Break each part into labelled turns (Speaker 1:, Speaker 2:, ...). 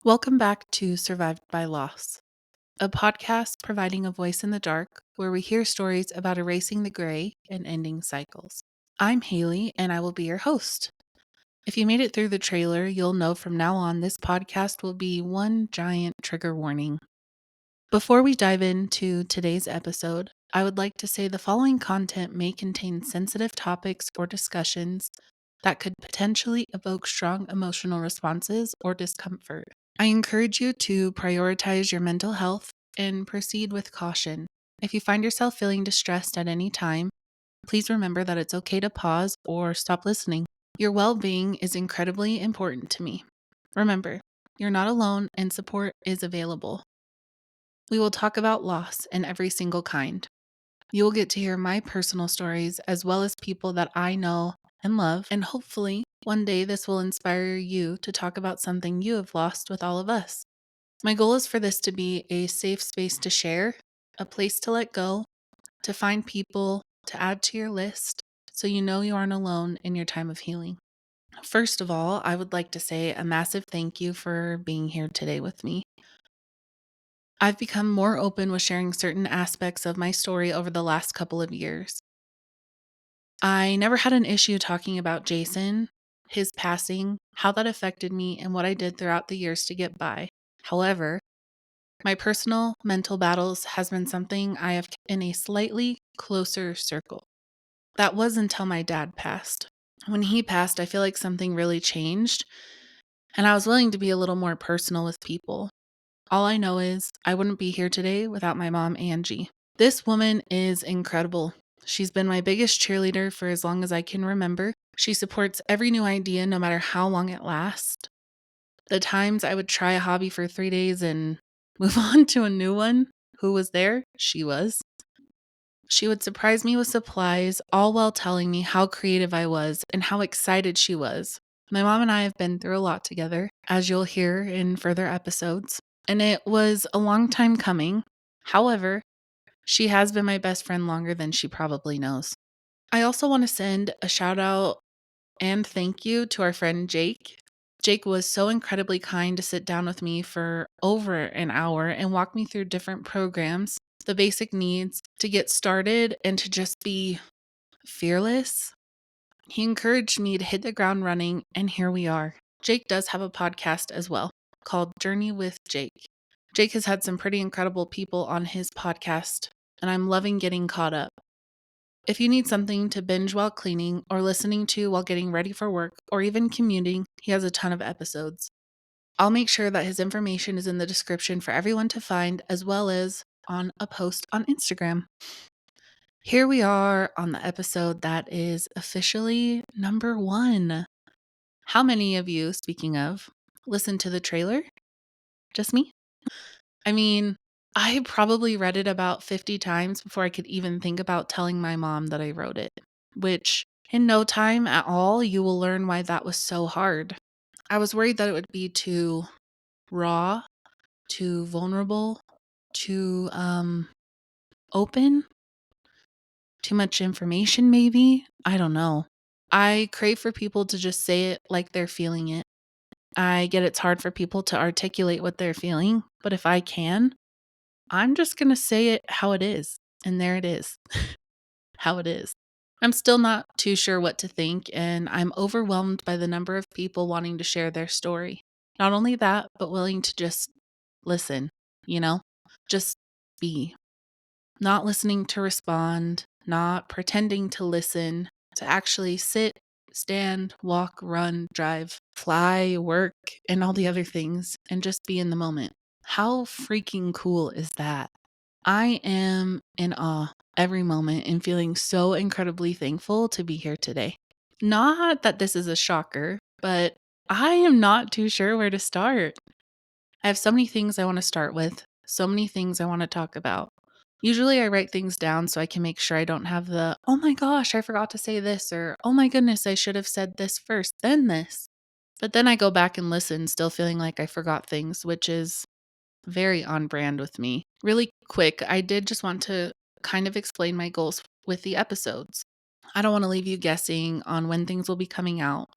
Speaker 1: Welcome back to Survived by Loss, a podcast providing a voice in the dark where we hear stories about erasing the gray and ending cycles. I'm Haley, and I will be your host. If you made it through the trailer, you'll know from now on this podcast will be one giant trigger warning. Before we dive into today's episode, I would like to say the following content may contain sensitive topics or discussions that could potentially evoke strong emotional responses or discomfort. I encourage you to prioritize your mental health and proceed with caution. If you find yourself feeling distressed at any time, please remember that it's okay to pause or stop listening. Your well-being is incredibly important to me. Remember, you're not alone and support is available. We will talk about loss in every single kind. You will get to hear my personal stories as well as people that I know and love, and hopefully one day this will inspire you to talk about something you have lost with all of us. My goal is for this to be a safe space to share, a place to let go, to find people to add to your list so you know you aren't alone in your time of healing. First of all, I would like to say a massive thank you for being here today with me. I've become more open with sharing certain aspects of my story over the last couple of years. I never had an issue talking about Jason, his passing, how that affected me, and what I did throughout the years to get by. However, my personal mental battles has been something I have kept in a slightly closer circle. That was until my dad passed. When he passed, I feel like something really changed, and I was willing to be a little more personal with people. All I know is I wouldn't be here today without my mom, Angie. This woman is incredible. She's been my biggest cheerleader for as long as I can remember. She supports every new idea, no matter how long it lasts. The times I would try a hobby for 3 days and move on to a new one, who was there? She was. She would surprise me with supplies, all while telling me how creative I was and how excited she was. My mom and I have been through a lot together, as you'll hear in further episodes, and it was a long time coming. However, she has been my best friend longer than she probably knows. I also want to send a shout out and thank you to our friend Jake. Jake was so incredibly kind to sit down with me for over an hour and walk me through different programs, the basic needs to get started and to just be fearless. He encouraged me to hit the ground running, and here we are. Jake does have a podcast as well called Journey with Jake. Jake has had some pretty incredible people on his podcast, and I'm loving getting caught up. If you need something to binge while cleaning or listening to while getting ready for work or even commuting, he has a ton of episodes. I'll make sure that his information is in the description for everyone to find, as well as on a post on Instagram. Here we are on the episode that is officially number 1. How many of you, speaking of, listened to the trailer? Just me? I mean, I probably read it about 50 times before I could even think about telling my mom that I wrote it, which in no time at all, you will learn why that was so hard. I was worried that it would be too raw, too vulnerable, too open, too much information maybe. I don't know. I crave for people to just say it like they're feeling it. I get it's hard for people to articulate what they're feeling, but if I can, I'm just going to say it how it is. And there it is, how it is. I'm still not too sure what to think, and I'm overwhelmed by the number of people wanting to share their story. Not only that, but willing to just listen, just be. Not listening to respond, not pretending to listen, to actually sit, stand, walk, run, drive, fly, work, and all the other things, and just be in the moment. How freaking cool is that? I am in awe every moment and feeling so incredibly thankful to be here today. Not that this is a shocker, but I am not too sure where to start. I have so many things I want to start with, so many things I want to talk about. Usually I write things down so I can make sure I don't have the, oh my gosh, I forgot to say this, or oh my goodness, I should have said this first, then this. But then I go back and listen, still feeling like I forgot things, which is very on brand with me. Really quick, I did just want to kind of explain my goals with the episodes. I don't want to leave you guessing on when things will be coming out.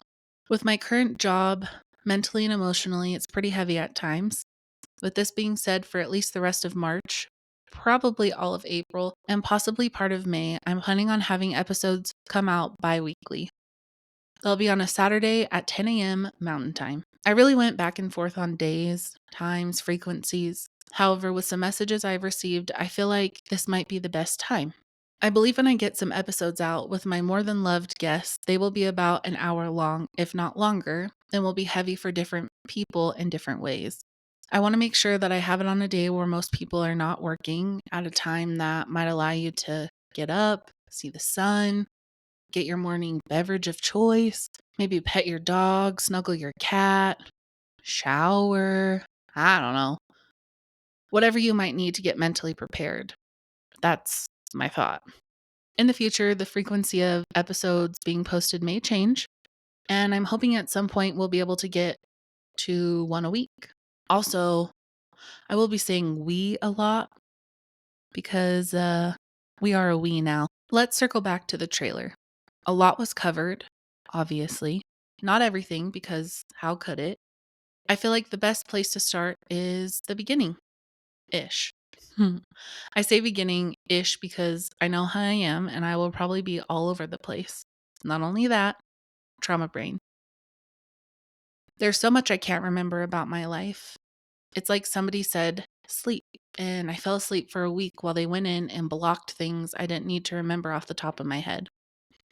Speaker 1: With my current job, Mentally and emotionally, it's pretty heavy at times. With this being said, for at least the rest of March, probably all of April, and possibly part of May, I'm planning on having episodes come out bi weekly. They'll be on a Saturday at 10 a.m. Mountain Time. I really went back and forth on days, times, frequencies. However, with some messages I've received, I feel like this might be the best time. I believe when I get some episodes out with my more than loved guests, they will be about an hour long, if not longer, and will be heavy for different people in different ways. I want to make sure that I have it on a day where most people are not working at a time that might allow you to get up, see the sun, get your morning beverage of choice, maybe pet your dog, snuggle your cat, shower. I don't know. Whatever you might need to get mentally prepared. That's my thought. In the future, the frequency of episodes being posted may change, and I'm hoping at some point we'll be able to get to one a week. Also, I will be saying we a lot because we are a we now. Let's circle back to the trailer. A lot was covered, obviously. Not everything, because how could it? I feel like the best place to start is the beginning ish. I say beginning ish because I know how I am and I will probably be all over the place. Not only that, trauma brain. There's so much I can't remember about my life. It's like somebody said, sleep. And I fell asleep for a week while they went in and blocked things I didn't need to remember off the top of my head.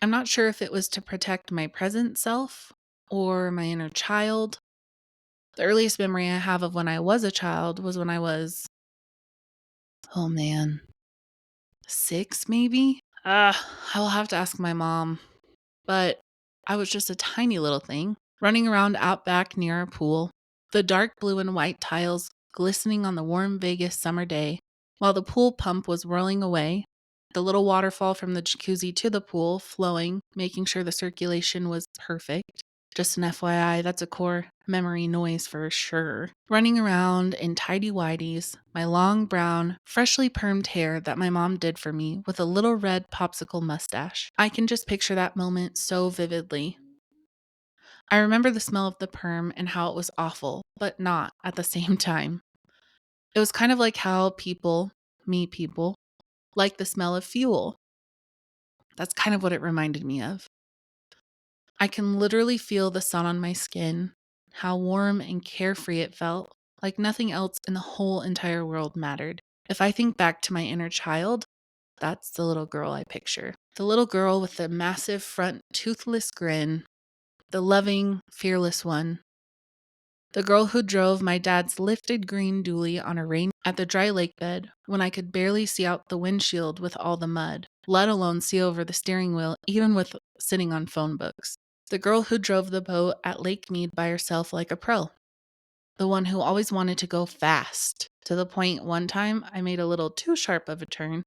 Speaker 1: I'm not sure if it was to protect my present self or my inner child. The earliest memory I have of when I was a child was when I was, oh man, 6 maybe? I will have to ask my mom. But I was just a tiny little thing, running around out back near our pool, the dark blue and white tiles glistening on the warm Vegas summer day, while the pool pump was whirling away, the little waterfall from the jacuzzi to the pool flowing, making sure the circulation was perfect. Just an FYI, that's a core memory noise for sure. Running around in tidy whities, my long brown, freshly permed hair that my mom did for me with a little red popsicle mustache. I can just picture that moment so vividly. I remember the smell of the perm and how it was awful, but not at the same time. It was kind of like how people, like the smell of fuel. That's kind of what it reminded me of. I can literally feel the sun on my skin, how warm and carefree it felt, like nothing else in the whole entire world mattered. If I think back to my inner child, that's the little girl I picture. The little girl with the massive front toothless grin, the loving, fearless one. The girl who drove my dad's lifted green dually on a rain at the dry lake bed when I could barely see out the windshield with all the mud, let alone see over the steering wheel, even with sitting on phone books. The girl who drove the boat at Lake Mead by herself like a pro. The one who always wanted to go fast, to the point one time I made a little too sharp of a turn,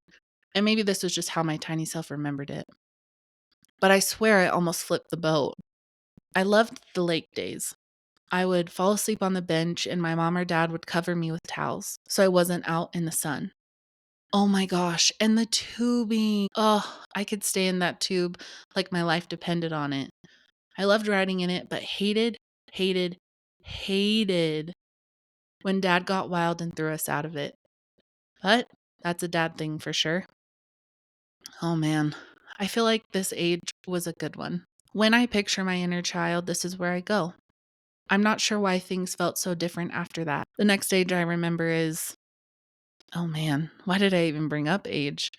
Speaker 1: and maybe this was just how my tiny self remembered it. But I swear I almost flipped the boat. I loved the lake days. I would fall asleep on the bench and my mom or dad would cover me with towels so I wasn't out in the sun. Oh my gosh, and the tubing. Oh, I could stay in that tube like my life depended on it. I loved riding in it, but hated, hated when dad got wild and threw us out of it. But that's a dad thing for sure. Oh man, I feel like this age was a good one. When I picture my inner child, this is where I go. I'm not sure why things felt so different after that. The next age I remember is, oh man, why did I even bring up age?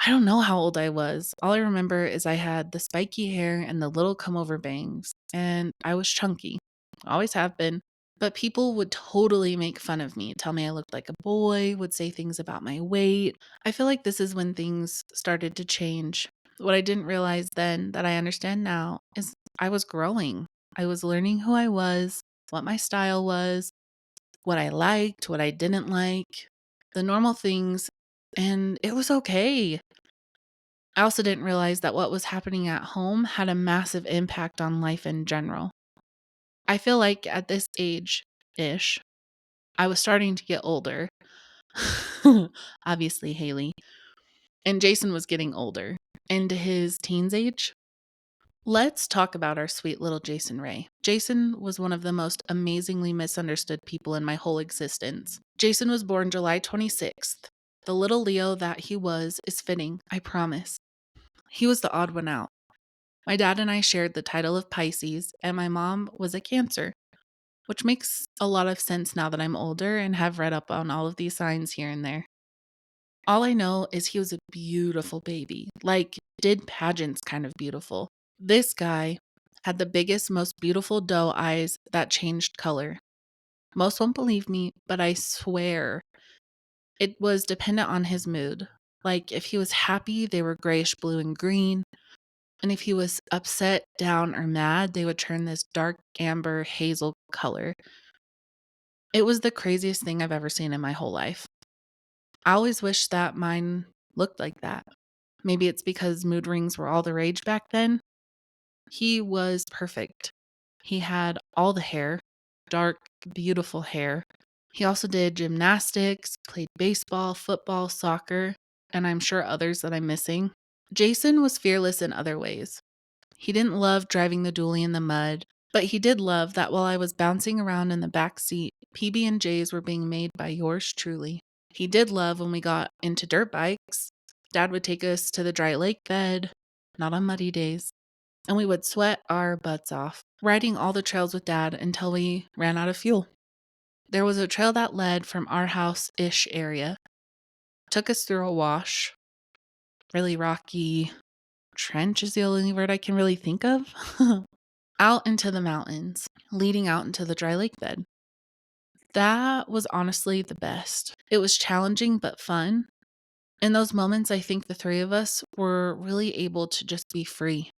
Speaker 1: I don't know how old I was. All I remember is I had the spiky hair and the little come over bangs, and I was chunky. Always have been. But people would totally make fun of me, tell me I looked like a boy, would say things about my weight. I feel like this is when things started to change. What I didn't realize then that I understand now is I was growing. I was learning who I was, what my style was, what I liked, what I didn't like, the normal things, and it was okay. I also didn't realize that what was happening at home had a massive impact on life in general. I feel like at this age ish, I was starting to get older. Obviously, Haley. And Jason was getting older, into his teens age. Let's talk about our sweet little Jason Ray. Jason was one of the most amazingly misunderstood people in my whole existence. Jason was born July 26th. The little Leo that he was is fitting, I promise. He was the odd one out. My dad and I shared the title of Pisces, and my mom was a Cancer, which makes a lot of sense now that I'm older and have read up on all of these signs here and there. All I know is he was a beautiful baby, like did pageants kind of beautiful. This guy had the biggest, most beautiful doe eyes that changed color. Most won't believe me, but I swear it was dependent on his mood. Like if he was happy, they were grayish blue and green. And if he was upset, down, or mad, they would turn this dark amber hazel color. It was the craziest thing I've ever seen in my whole life. I always wish that mine looked like that. Maybe it's because mood rings were all the rage back then. He was perfect. He had all the hair, dark, beautiful hair. He also did gymnastics, played baseball, football, soccer, and I'm sure others that I'm missing. Jason was fearless in other ways. He didn't love driving the dually in the mud, but he did love that while I was bouncing around in the back seat, PB&Js were being made by yours truly. He did love when we got into dirt bikes. Dad would take us to the dry lake bed, not on muddy days, and we would sweat our butts off, riding all the trails with Dad until we ran out of fuel. There was a trail that led from our house-ish area, took us through a wash, really rocky. Trench is the only word I can really think of. Out into the mountains, leading out into the dry lake bed. That was honestly the best. It was challenging but fun. In those moments, I think the three of us were really able to just be free.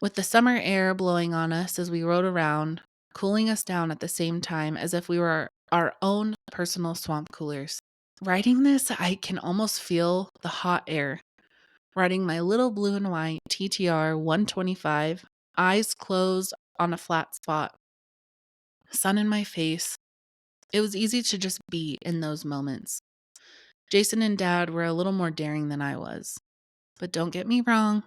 Speaker 1: With the summer air blowing on us as we rode around, cooling us down at the same time as if we were our own personal swamp coolers. Riding this, I can almost feel the hot air. Riding my little blue and white TTR 125, eyes closed on a flat spot, sun in my face. It was easy to just be in those moments. Jason and Dad were a little more daring than I was. But don't get me wrong,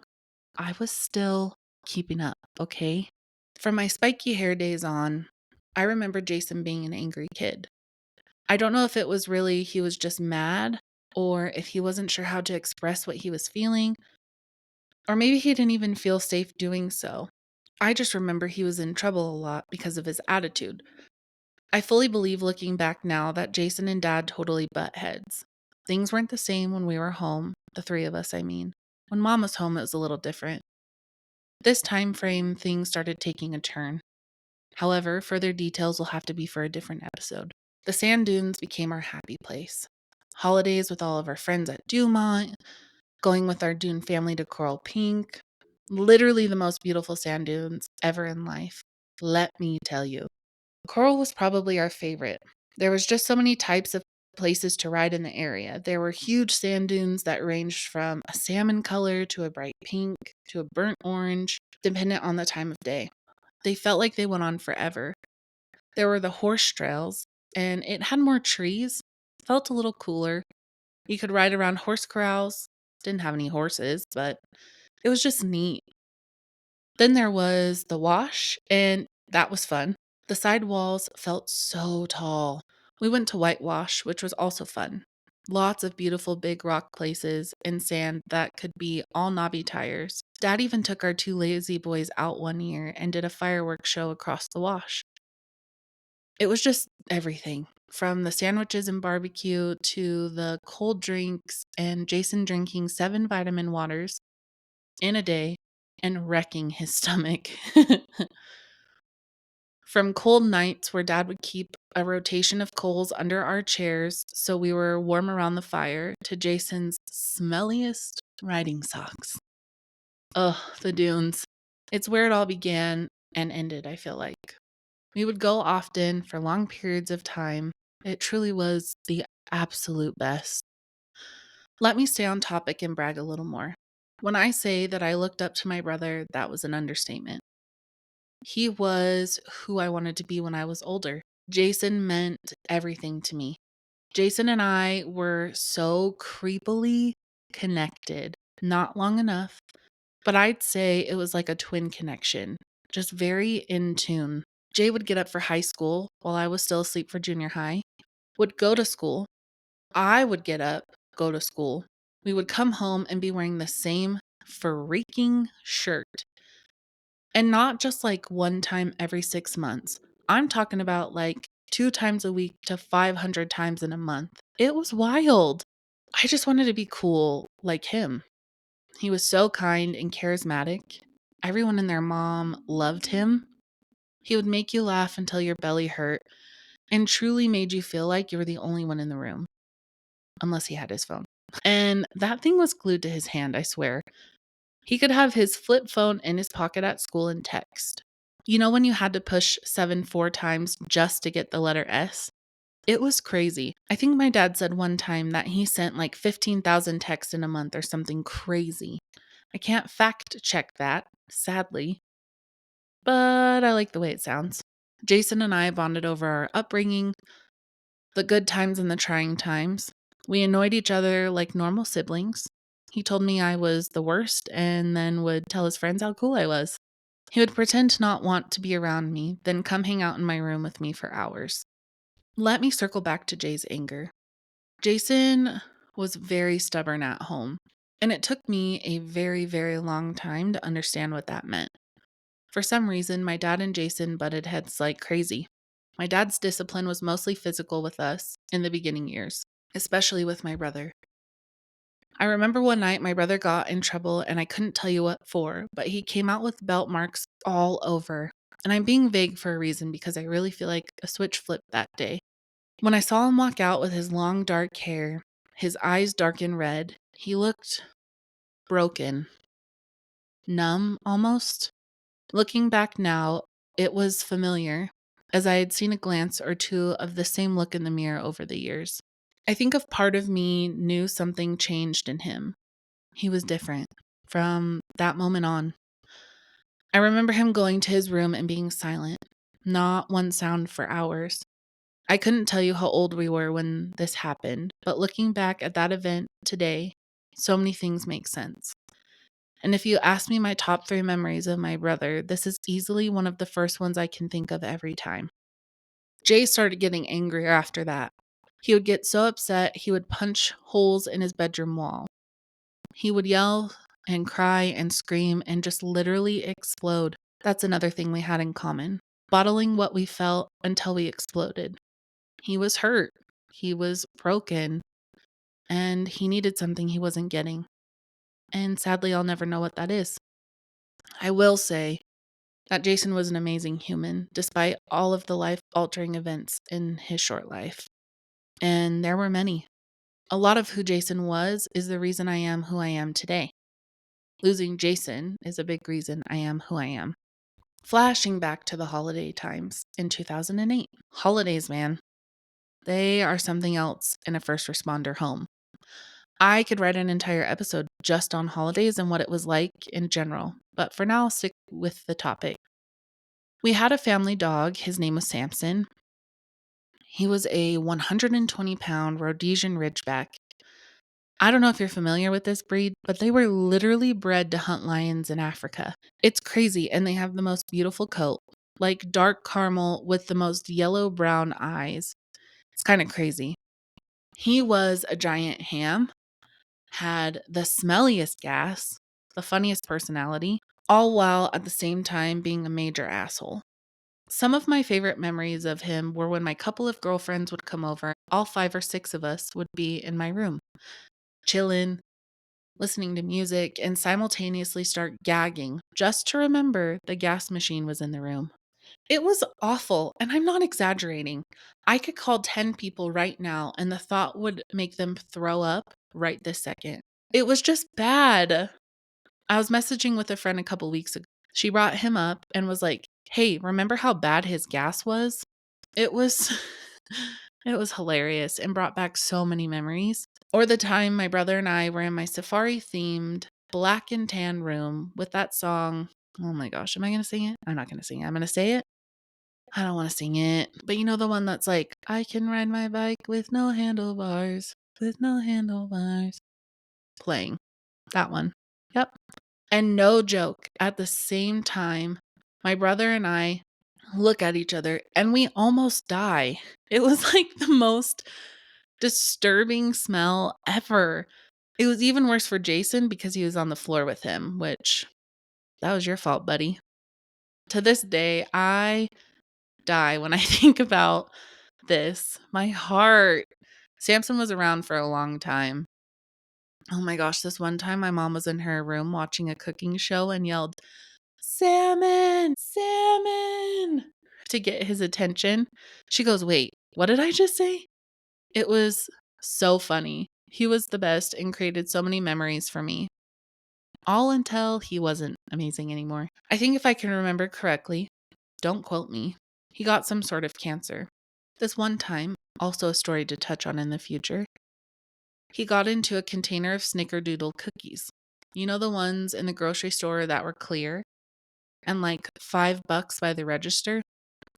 Speaker 1: I was still keeping up, okay? From my spiky hair days on, I remember Jason being an angry kid. I don't know if it was really he was just mad or if he wasn't sure how to express what he was feeling, or maybe he didn't even feel safe doing so. I just remember he was in trouble a lot because of his attitude. I fully believe looking back now that Jason and Dad totally butt heads. Things weren't the same when we were home, the three of us, I mean. When Mom was home, it was a little different. This time frame, things started taking a turn. However, further details will have to be for a different episode. The sand dunes became our happy place. Holidays with all of our friends at Dumont, going with our dune family to Coral Pink. Literally the most beautiful sand dunes ever in life. Let me tell you. Coral was probably our favorite. There was just so many types of places to ride in the area. There were huge sand dunes that ranged from a salmon color to a bright pink to a burnt orange, dependent on the time of day. They felt like they went on forever. There were the horse trails, and it had more trees, felt a little cooler. You could ride around horse corrals. Didn't have any horses, but it was just neat. Then there was the wash, and that was fun. The side walls felt so tall. We went to whitewash, which was also fun. Lots of beautiful big rock places and sand that could be all knobby tires. Dad even took our two lazy boys out one year and did a fireworks show across the wash. It was just everything, from the sandwiches and barbecue to the cold drinks and Jason drinking 7 vitamin waters in a day and wrecking his stomach. From cold nights where Dad would keep a rotation of coals under our chairs so we were warm around the fire, to Jason's smelliest riding socks. Ugh, the dunes. It's where it all began and ended, I feel like. We would go often for long periods of time. It truly was the absolute best. Let me stay on topic and brag a little more. When I say that I looked up to my brother, that was an understatement. He was who I wanted to be when I was older. Jason meant everything to me. Jason and I were so creepily connected. Not long enough, but I'd say it was like a twin connection, just very in tune. Jay would get up for high school while I was still asleep for junior high, would go to school. I would get up, go to school. We would come home and be wearing the same freaking shirt. And not just like one time every 6 months. I'm talking about like 2 times a week to 500 times in a month. It was wild. I just wanted to be cool like him. He was so kind and charismatic. Everyone and their mom loved him. He would make you laugh until your belly hurt and truly made you feel like you were the only one in the room, unless he had his phone. And that thing was glued to his hand, I swear. He could have his flip phone in his pocket at school and text. You know when you had to push 7 4 times just to get the letter S? It was crazy. I think my dad said one time that he sent like 15,000 texts in a month or something crazy. I can't fact check that, sadly, but I like the way it sounds. Jason and I bonded over our upbringing, the good times and the trying times. We annoyed each other like normal siblings. He told me I was the worst and then would tell his friends how cool I was. He would pretend to not want to be around me, then come hang out in my room with me for hours. Let me circle back to Jay's anger. Jason was very stubborn at home, and it took me a very, very long time to understand what that meant. For some reason, my dad and Jason butted heads like crazy. My dad's discipline was mostly physical with us in the beginning years, especially with my brother. I remember one night my brother got in trouble and I couldn't tell you what for, but he came out with belt marks all over. And I'm being vague for a reason because I really feel like a switch flipped that day. When I saw him walk out with his long dark hair, his eyes darkened red, he looked broken, numb almost. Looking back now, it was familiar, as I had seen a glance or two of the same look in the mirror over the years. I think a part of me knew something changed in him. He was different from that moment on. I remember him going to his room and being silent, not one sound for hours. I couldn't tell you how old we were when this happened, but looking back at that event today, so many things make sense. And if you ask me my top 3 memories of my brother, this is easily one of the first ones I can think of every time. Jay started getting angrier after that. He would get so upset, he would punch holes in his bedroom wall. He would yell and cry and scream and just literally explode. That's another thing we had in common. Bottling what we felt until we exploded. He was hurt. He was broken. And he needed something he wasn't getting. And sadly, I'll never know what that is. I will say that Jason was an amazing human, despite all of the life-altering events in his short life. And there were many. A lot of who Jason was is the reason I am who I am today. Losing Jason is a big reason I am who I am. Flashing back to the holiday times in 2008. Holidays, man. They are something else in a first responder home. I could write an entire episode just on holidays and what it was like in general, but for now, I'll stick with the topic. We had a family dog. His name was Samson. He was a 120-pound Rhodesian Ridgeback. I don't know if you're familiar with this breed, but they were literally bred to hunt lions in Africa. It's crazy, and they have the most beautiful coat, like dark caramel with the most yellow-brown eyes. It's kind of crazy. He was a giant ham, had the smelliest gas, the funniest personality, all while at the same time being a major asshole. Some of my favorite memories of him were when my couple of girlfriends would come over. All 5 or 6 of us would be in my room, chilling, listening to music, and simultaneously start gagging just to remember the gas machine was in the room. It was awful, and I'm not exaggerating. I could call 10 people right now, and the thought would make them throw up right this second. It was just bad. I was messaging with a friend a couple weeks ago. She brought him up and was like, "Hey, remember how bad his gas was?" It was it was hilarious and brought back so many memories. Or the time my brother and I were in my safari-themed black and tan room with that song. Oh my gosh, am I going to sing it? I'm not going to sing it. I'm going to say it. I don't want to sing it. But you know the one that's like, I can ride my bike with no handlebars, with no handlebars. Playing. That one. Yep. And no joke, at the same time, my brother and I look at each other and we almost die. It was like the most disturbing smell ever. It was even worse for Jason because he was on the floor with him, which that was your fault, buddy. To this day, I die when I think about this. My heart. Samson was around for a long time. Oh my gosh, this one time my mom was in her room watching a cooking show and yelled, "Salmon! Salmon!" to get his attention. She goes, "Wait, what did I just say?" It was so funny. He was the best and created so many memories for me. All until he wasn't amazing anymore. I think if I can remember correctly, don't quote me, he got some sort of cancer. This one time, also a story to touch on in the future, he got into a container of snickerdoodle cookies. You know, the ones in the grocery store that were clear and like $5 by the register?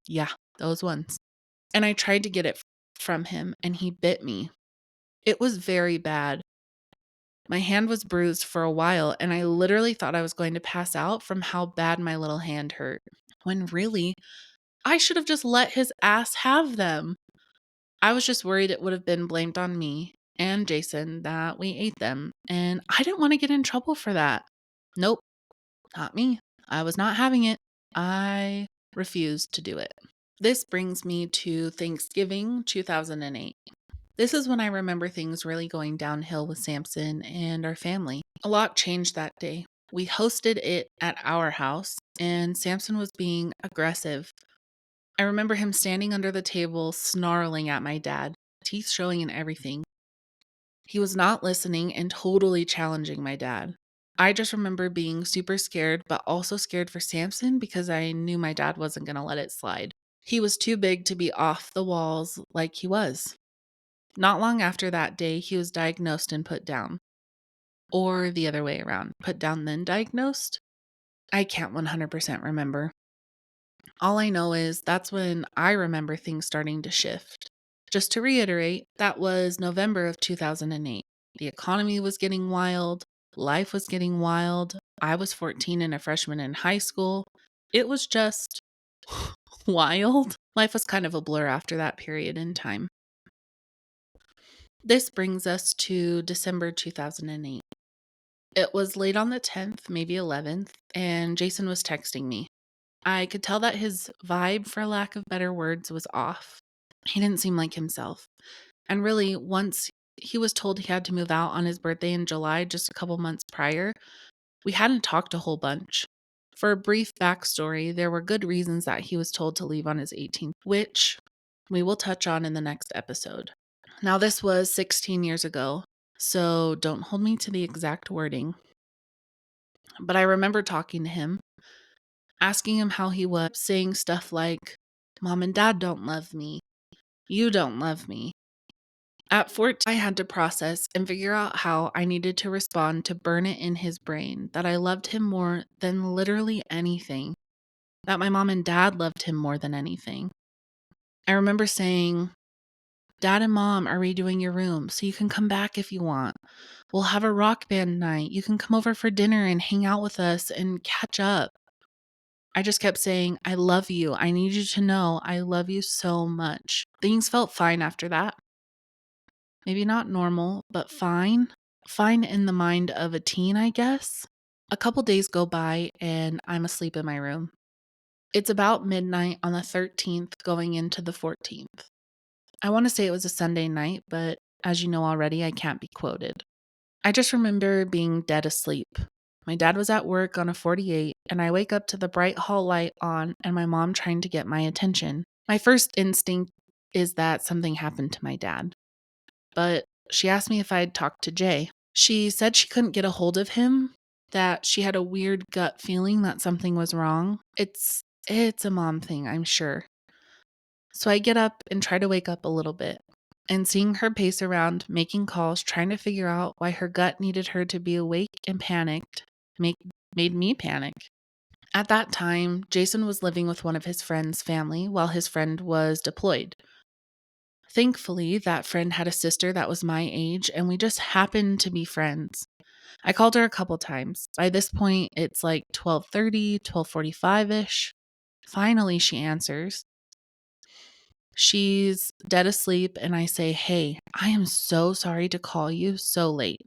Speaker 1: Yeah, those ones. And I tried to get it from him and he bit me. It was very bad. My hand was bruised for a while and I literally thought I was going to pass out from how bad my little hand hurt. When really, I should have just let his ass have them. I was just worried it would have been blamed on me and Jason that we ate them, and I didn't want to get in trouble for that. Nope, not me. I was not having it. I refused to do it. This brings me to Thanksgiving 2008. This is when I remember things really going downhill with Samson and our family. A lot changed that day. We hosted it at our house, and Samson was being aggressive. I remember him standing under the table, snarling at my dad, teeth showing and everything. He was not listening and totally challenging my dad. I just remember being super scared, but also scared for Samson because I knew my dad wasn't going to let it slide. He was too big to be off the walls like he was. Not long after that day, he was diagnosed and put down. Or the other way around, put down then diagnosed? I can't 100% remember. All I know is that's when I remember things starting to shift. Just to reiterate, that was November of 2008. The economy was getting wild, life was getting wild. I was 14 and a freshman in high school. It was just wild. Life was kind of a blur after that period in time. This brings us to December 2008. It was late on the 10th, maybe 11th, and Jason was texting me. I could tell that his vibe, for lack of better words, was off. He didn't seem like himself. And really, once he was told he had to move out on his birthday in July, just a couple months prior, we hadn't talked a whole bunch. For a brief backstory, there were good reasons that he was told to leave on his 18th, which we will touch on in the next episode. Now, this was 16 years ago, so don't hold me to the exact wording. But I remember talking to him, asking him how he was, saying stuff like, "Mom and Dad don't love me. You don't love me." At 14, I had to process and figure out how I needed to respond to burn it in his brain that I loved him more than literally anything, that my mom and dad loved him more than anything. I remember saying, "Dad and Mom are redoing your room, so you can come back if you want. We'll have a rock band night. You can come over for dinner and hang out with us and catch up." I just kept saying, "I love you. I need you to know I love you so much." Things felt fine after that. Maybe not normal, but fine. Fine in the mind of a teen, I guess. A couple days go by and I'm asleep in my room. It's about midnight on the 13th going into the 14th. I want to say it was a Sunday night, but as you know already, I can't be quoted. I just remember being dead asleep. My dad was at work on a 48, and I wake up to the bright hall light on and my mom trying to get my attention. My first instinct is that something happened to my dad. But she asked me if I'd talked to Jay. She said she couldn't get a hold of him, that she had a weird gut feeling that something was wrong. It's a mom thing, I'm sure. So I get up and try to wake up a little bit. And seeing her pace around, making calls, trying to figure out why her gut needed her to be awake and panicked, made me panic. At that time, Jason was living with one of his friend's family while his friend was deployed. Thankfully, that friend had a sister that was my age, and we just happened to be friends. I called her a couple times. By this point, it's like 12:30, 12:45ish. Finally, she answers. She's dead asleep, and I say, "Hey, I am so sorry to call you so late.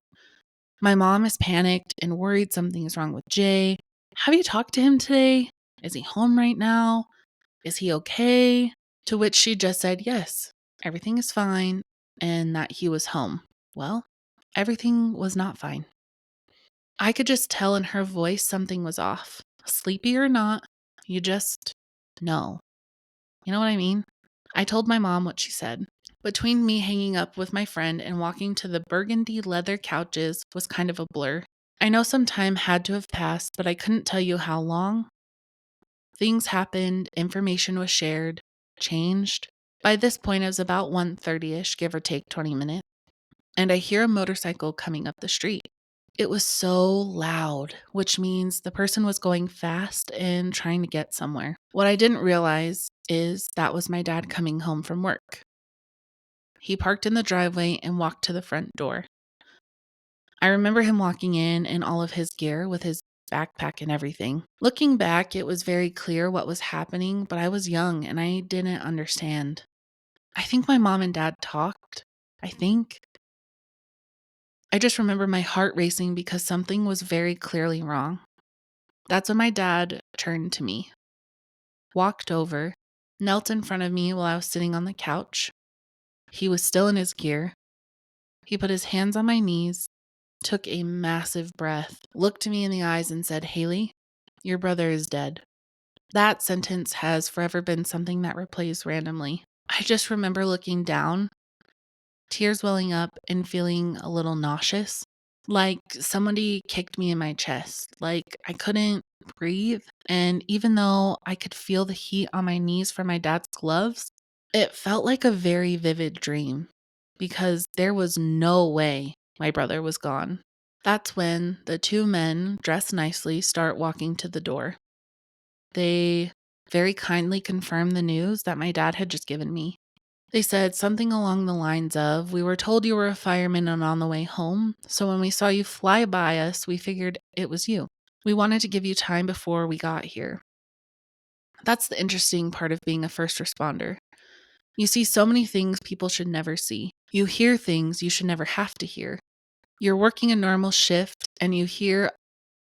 Speaker 1: My mom is panicked and worried something is wrong with Jay. Have you talked to him today? Is he home right now? Is he okay?" To which she just said, "Yes, everything is fine," and that he was home. Well, everything was not fine. I could just tell in her voice something was off. Sleepy or not, you just know. You know what I mean? I told my mom what she said. Between me hanging up with my friend and walking to the burgundy leather couches was kind of a blur. I know some time had to have passed, but I couldn't tell you how long. Things happened, information was shared, changed. By this point, it was about 1:30ish, give or take 20 minutes, and I hear a motorcycle coming up the street. It was so loud, which means the person was going fast and trying to get somewhere. What I didn't realize is that was my dad coming home from work. He parked in the driveway and walked to the front door. I remember him walking in all of his gear with his backpack and everything. Looking back, it was very clear what was happening, but I was young and I didn't understand. I think my mom and dad talked. I think. I just remember my heart racing because something was very clearly wrong. That's when my dad turned to me, walked over, knelt in front of me while I was sitting on the couch. He was still in his gear. He put his hands on my knees, took a massive breath, looked me in the eyes, and said, "Haley, your brother is dead." That sentence has forever been something that replays randomly. I just remember looking down, tears welling up, and feeling a little nauseous. Like somebody kicked me in my chest. Like I couldn't breathe. And even though I could feel the heat on my knees from my dad's gloves, it felt like a very vivid dream because there was no way my brother was gone. That's when the two men, dressed nicely, start walking to the door. They very kindly confirmed the news that my dad had just given me. They said something along the lines of, "We were told you were a fireman and on the way home, so when we saw you fly by us, we figured it was you. We wanted to give you time before we got here." That's the interesting part of being a first responder. You see so many things people should never see. You hear things you should never have to hear. You're working a normal shift and you hear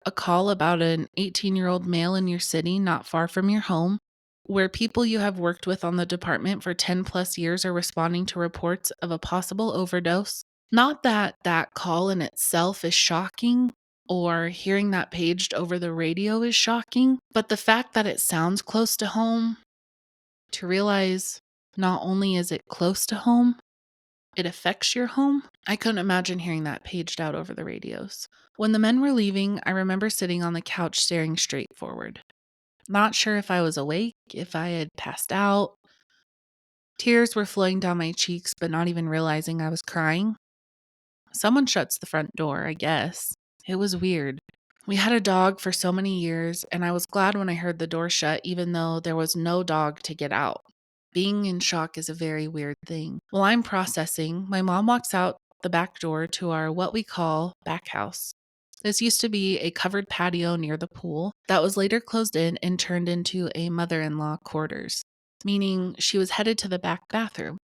Speaker 1: a call about an 18-year-old male in your city not far from your home, where people you have worked with on the department for 10 plus years are responding to reports of a possible overdose. Not that that call in itself is shocking or hearing that paged over the radio is shocking, but the fact that it sounds close to home, to realize not only is it close to home, it affects your home. I couldn't imagine hearing that paged out over the radios. When the men were leaving, I remember sitting on the couch staring straight forward. Not sure if I was awake, if I had passed out. Tears were flowing down my cheeks, but not even realizing I was crying. Someone shuts the front door, I guess. It was weird. We had a dog for so many years, and I was glad when I heard the door shut, even though there was no dog to get out. Being in shock is a very weird thing. While I'm processing, my mom walks out the back door to our what we call back house. This used to be a covered patio near the pool that was later closed in and turned into a mother-in-law quarters, meaning she was headed to the back bathroom.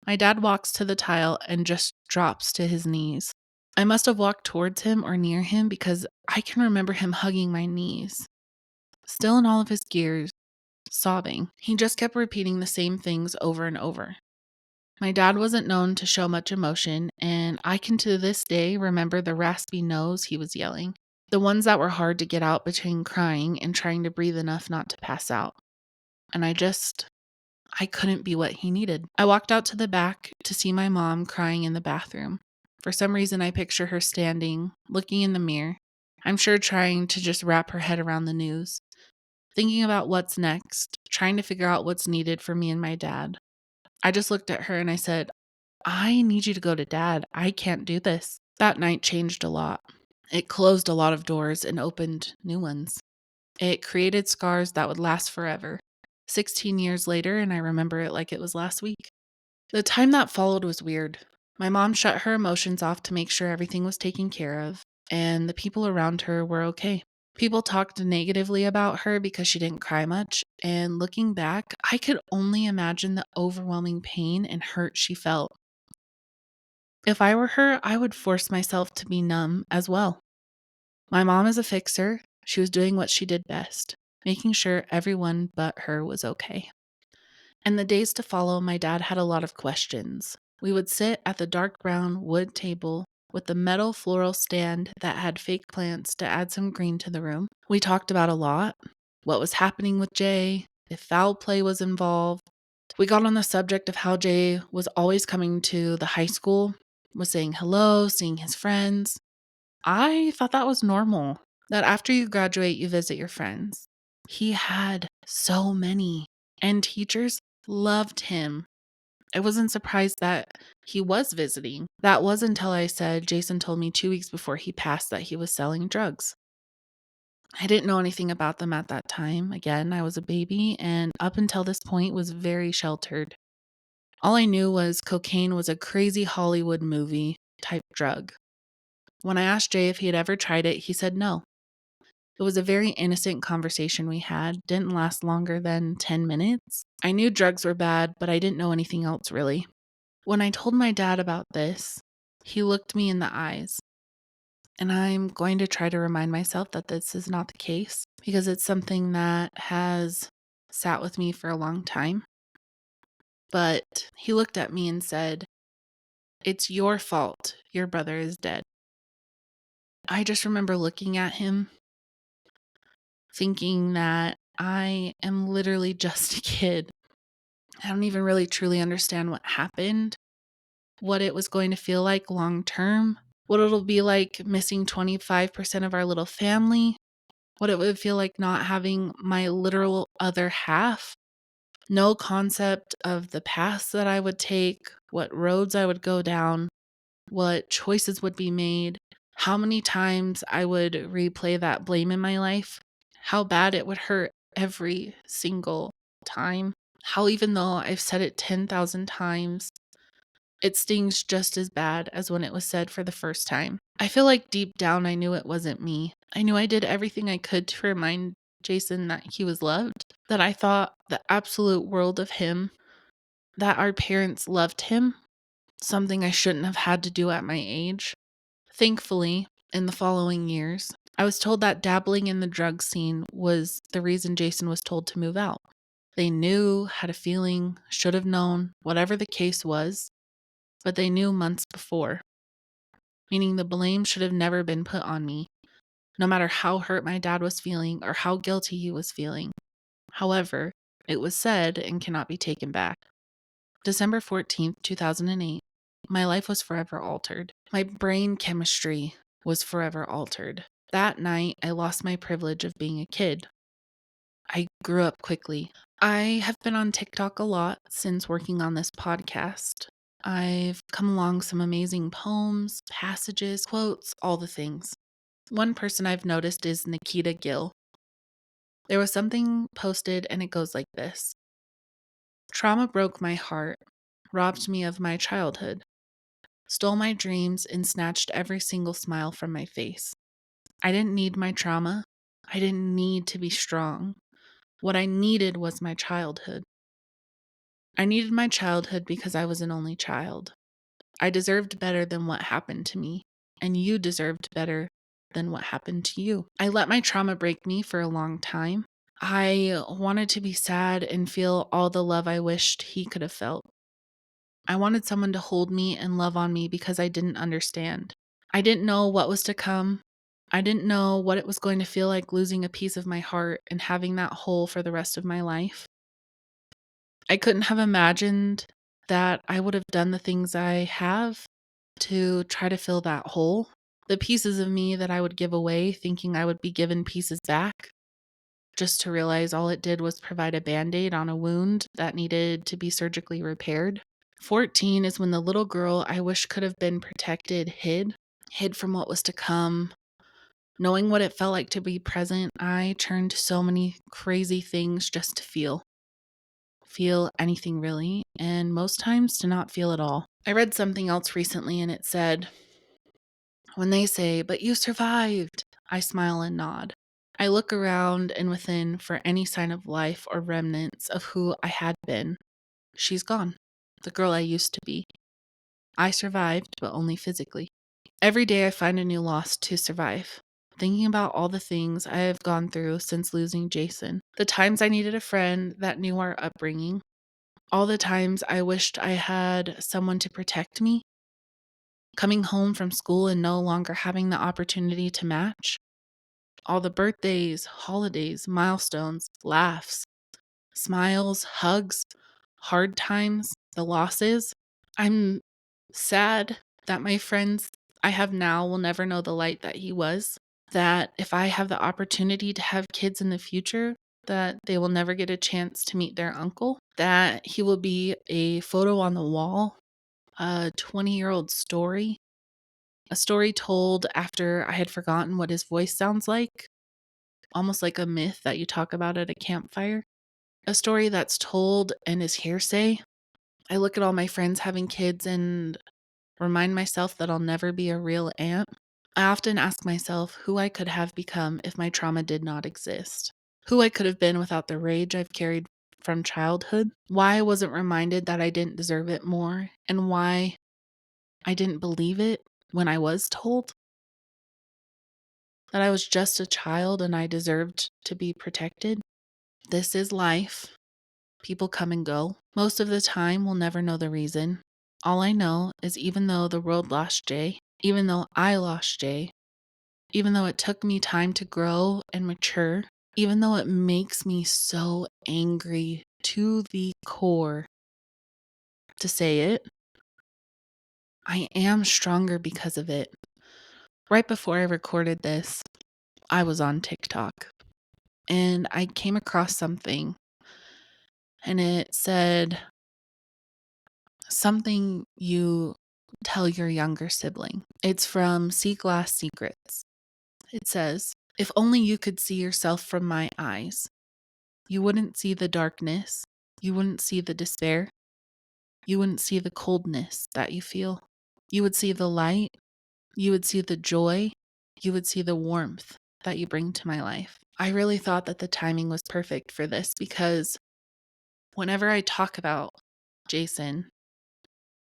Speaker 1: My dad walks to the tile and just drops to his knees. I must have walked towards him or near him because I can remember him hugging my knees. Still in all of his gears, sobbing. He just kept repeating the same things over and over. My dad wasn't known to show much emotion, and I can to this day remember the raspy no's he was yelling. The ones that were hard to get out between crying and trying to breathe enough not to pass out. And I couldn't be what he needed. I walked out to the back to see my mom crying in the bathroom. For some reason, I picture her standing, looking in the mirror. I'm sure trying to just wrap her head around the news. Thinking about what's next, trying to figure out what's needed for me and my dad. I just looked at her and I said, "I need you to go to dad. I can't do this." That night changed a lot. It closed a lot of doors and opened new ones. It created scars that would last forever. 16 years later, and I remember it like it was last week. The time that followed was weird. My mom shut her emotions off to make sure everything was taken care of. and the people around her were okay. People talked negatively about her because she didn't cry much, and looking back, I could only imagine the overwhelming pain and hurt she felt. If I were her, I would force myself to be numb as well. My mom is a fixer. She was doing what she did best, making sure everyone but her was okay. In the days to follow, my dad had a lot of questions. We would sit at the dark brown wood table with the metal floral stand that had fake plants to add some green to the room. We talked about a lot: what was happening with Jay, if foul play was involved. We got on the subject of how Jay was always coming to the high school, was saying hello, seeing his friends. I thought that was normal, that after you graduate, you visit your friends. He had so many, and teachers loved him. I wasn't surprised that he was visiting. That was until I said Jason told me 2 weeks before he passed that he was selling drugs. I didn't know anything about them at that time. Again, I was a baby, and up until this point was very sheltered. All I knew was cocaine was a crazy Hollywood movie type drug. When I asked Jay if he had ever tried it, he said no. It was a very innocent conversation we had, didn't last longer than 10 minutes. I knew drugs were bad, but I didn't know anything else really. When I told my dad about this, he looked me in the eyes. And I'm going to try to remind myself that this is not the case because it's something that has sat with me for a long time. But he looked at me and said, "It's your fault. Your brother is dead." I just remember looking at him, thinking that I am literally just a kid. I don't even really truly understand what happened, what it was going to feel like long term, what it'll be like missing 25% of our little family, what it would feel like not having my literal other half. No concept of the paths that I would take, what roads I would go down, what choices would be made, how many times I would replay that blame in my life, how bad it would hurt every single time, how even though I've said it 10,000 times, it stings just as bad as when it was said for the first time. I feel like deep down I knew it wasn't me. I knew I did everything I could to remind Jason that he was loved, that I thought the absolute world of him, that our parents loved him, something I shouldn't have had to do at my age. Thankfully, in the following years, I was told that dabbling in the drug scene was the reason Jason was told to move out. They knew, had a feeling, should have known, whatever the case was, but they knew months before, meaning the blame should have never been put on me, no matter how hurt my dad was feeling or how guilty he was feeling. However, it was said and cannot be taken back. December 14th, 2008, my life was forever altered. My brain chemistry was forever altered. That night, I lost my privilege of being a kid. I grew up quickly. I have been on TikTok a lot since working on this podcast. I've come along some amazing poems, passages, quotes, all the things. One person I've noticed is Nikita Gill. There was something posted and it goes like this: "Trauma broke my heart, robbed me of my childhood, stole my dreams, and snatched every single smile from my face. I didn't need my trauma. I didn't need to be strong. What I needed was my childhood. I needed my childhood because I was an only child. I deserved better than what happened to me, and you deserved better than what happened to you. I let my trauma break me for a long time. I wanted to be sad and feel all the love I wished he could have felt. I wanted someone to hold me and love on me because I didn't understand. I didn't know what was to come. I didn't know what it was going to feel like losing a piece of my heart and having that hole for the rest of my life. I couldn't have imagined that I would have done the things I have to try to fill that hole. The pieces of me that I would give away, thinking I would be given pieces back, just to realize all it did was provide a band-aid on a wound that needed to be surgically repaired. 14 is when the little girl I wish could have been protected hid from what was to come. Knowing what it felt like to be present, I turned to so many crazy things just to feel anything really, and most times to not feel at all. I read something else recently and it said, When they say, "But you survived," I smile and nod. I look around and within for any sign of life or remnants of who I had been. She's gone. The girl I used to be. I survived, but only physically. Every day I find a new loss to survive. Thinking about all the things I have gone through since losing Jason. The times I needed a friend that knew our upbringing. All the times I wished I had someone to protect me. Coming home from school and no longer having the opportunity to match. All the birthdays, holidays, milestones, laughs, smiles, hugs, hard times, the losses. I'm sad that my friends I have now will never know the light that he was. That if I have the opportunity to have kids in the future, that they will never get a chance to meet their uncle. That he will be a photo on the wall, a 20-year-old story, a story told after I had forgotten what his voice sounds like, almost like a myth that you talk about at a campfire. A story that's told and is hearsay. I look at all my friends having kids and remind myself that I'll never be a real aunt. I often ask myself who I could have become if my trauma did not exist. Who I could have been without the rage I've carried from childhood. Why I wasn't reminded that I didn't deserve it more. And why I didn't believe it when I was told that I was just a child and I deserved to be protected. This is life. People come and go. Most of the time, we'll never know the reason. All I know is even though the world lost Jay, even though I lost Jay, even though it took me time to grow and mature, even though it makes me so angry to the core to say it, I am stronger because of it. Right before I recorded this, I was on TikTok and I came across something and it said something you tell your younger sibling. It's from Sea Glass Secrets. It says, "If only you could see yourself from my eyes, you wouldn't see the darkness, you wouldn't see the despair, you wouldn't see the coldness that you feel. You would see the light, you would see the joy, you would see the warmth that you bring to my life." I really thought that the timing was perfect for this because whenever I talk about Jason,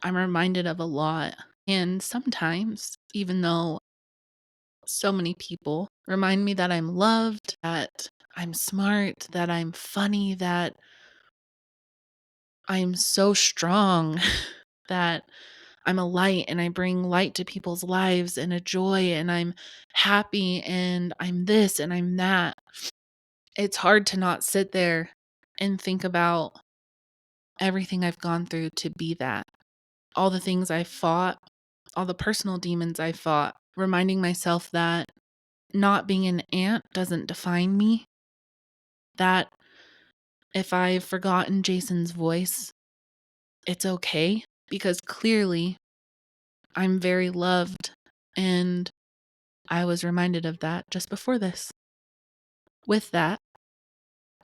Speaker 1: I'm reminded of a lot. And sometimes, even though so many people remind me that I'm loved, that I'm smart, that I'm funny, that I'm so strong, that I'm a light and I bring light to people's lives and a joy and I'm happy and I'm this and I'm that. It's hard to not sit there and think about everything I've gone through to be that. All the things I fought, all the personal demons I fought, reminding myself that not being an aunt doesn't define me, that if I've forgotten Jason's voice, it's okay because clearly I'm very loved and I was reminded of that just before this. With that,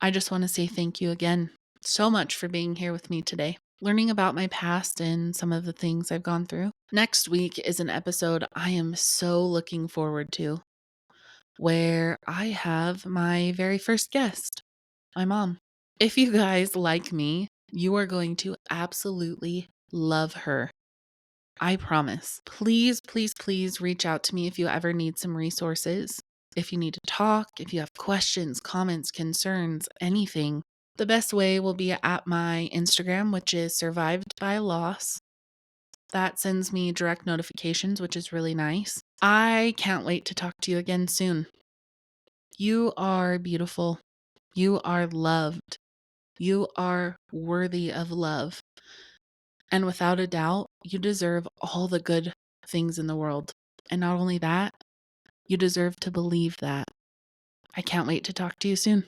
Speaker 1: I just want to say thank you again so much for being here with me today, learning about my past and some of the things I've gone through. Next week is an episode I am so looking forward to, where I have my very first guest, my mom. If you guys like me, you are going to absolutely love her. I promise. Please, please, please reach out to me if you ever need some resources. If you need to talk, if you have questions, comments, concerns, anything. The best way will be at my Instagram, which is Survived by Loss. That sends me direct notifications, which is really nice. I can't wait to talk to you again soon. You are beautiful. You are loved. You are worthy of love. And without a doubt, you deserve all the good things in the world. And not only that, you deserve to believe that. I can't wait to talk to you soon.